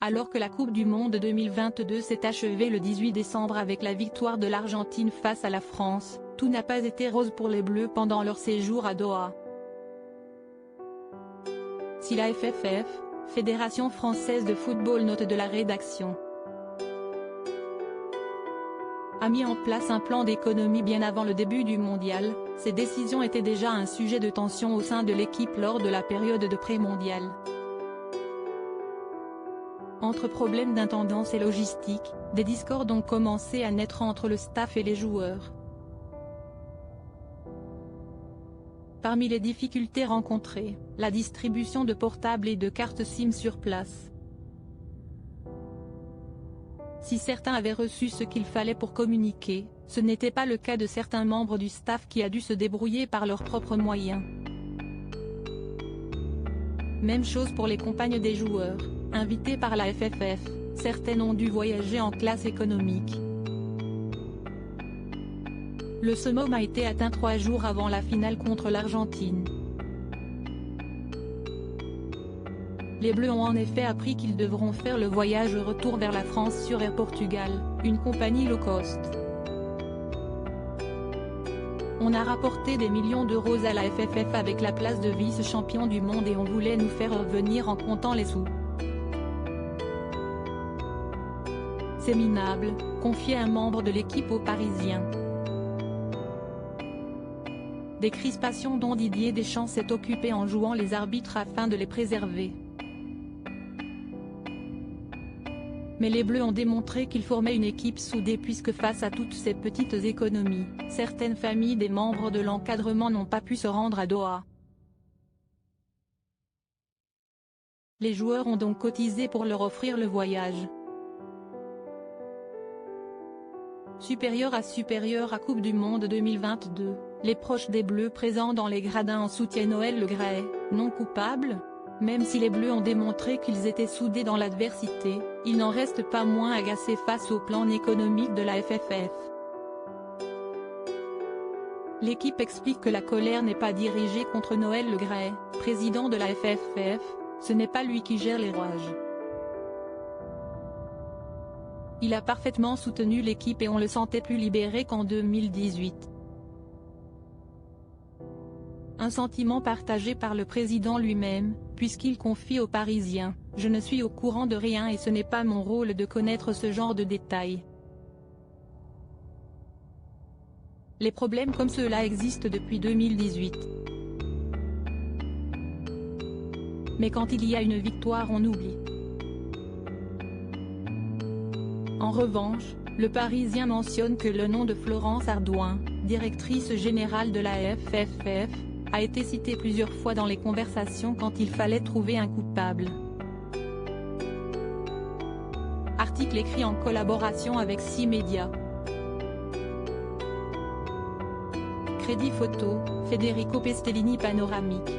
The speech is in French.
Alors que la Coupe du Monde 2022 s'est achevée le 18 décembre avec la victoire de l'Argentine face à la France, tout n'a pas été rose pour les Bleus pendant leur séjour à Doha. Si la FFF, Fédération française de football, note de la rédaction, a mis en place un plan d'économie bien avant le début du mondial, ces décisions étaient déjà un sujet de tension au sein de l'équipe lors de la période de pré-mondial. Entre problèmes d'intendance et logistique, des discordes ont commencé à naître entre le staff et les joueurs. Parmi les difficultés rencontrées, la distribution de portables et de cartes SIM sur place. Si certains avaient reçu ce qu'il fallait pour communiquer, ce n'était pas le cas de certains membres du staff qui a dû se débrouiller par leurs propres moyens. Même chose pour les compagnes des joueurs, invitées par la FFF, certaines ont dû voyager en classe économique. Le summum a été atteint 3 jours avant la finale contre l'Argentine. Les Bleus ont en effet appris qu'ils devront faire le voyage retour vers la France sur Air Portugal, une compagnie low cost. On a rapporté des millions d'euros à la FFF avec la place de vice-champion du monde et on voulait nous faire revenir en comptant les sous. C'est minable, confiait un membre de l'équipe aux Parisiens. Des crispations dont Didier Deschamps s'est occupé en jouant les arbitres afin de les préserver. Mais les Bleus ont démontré qu'ils formaient une équipe soudée puisque face à toutes ces petites économies, certaines familles des membres de l'encadrement n'ont pas pu se rendre à Doha. Les joueurs ont donc cotisé pour leur offrir le voyage. Supérieur à Coupe du Monde 2022, les proches des Bleus présents dans les gradins en soutien Noël Le Graët, non coupable. Même si les Bleus ont démontré qu'ils étaient soudés dans l'adversité, ils n'en restent pas moins agacés face au plan économique de la FFF. L'équipe explique que la colère n'est pas dirigée contre Noël Le Graët, président de la FFF, ce n'est pas lui qui gère les rouages. Il a parfaitement soutenu l'équipe et on le sentait plus libéré qu'en 2018. Un sentiment partagé par le président lui-même, puisqu'il confie aux Parisiens « Je ne suis au courant de rien et ce n'est pas mon rôle de connaître ce genre de détails. » Les problèmes comme ceux-là existent depuis 2018. Mais quand il y a une victoire on oublie. En revanche, le Parisien mentionne que le nom de Florence Ardouin, directrice générale de la FFF, a été cité plusieurs fois dans les conversations quand il fallait trouver un coupable. Article écrit en collaboration avec 6 médias. Crédit photo, Federico Pestellini panoramique.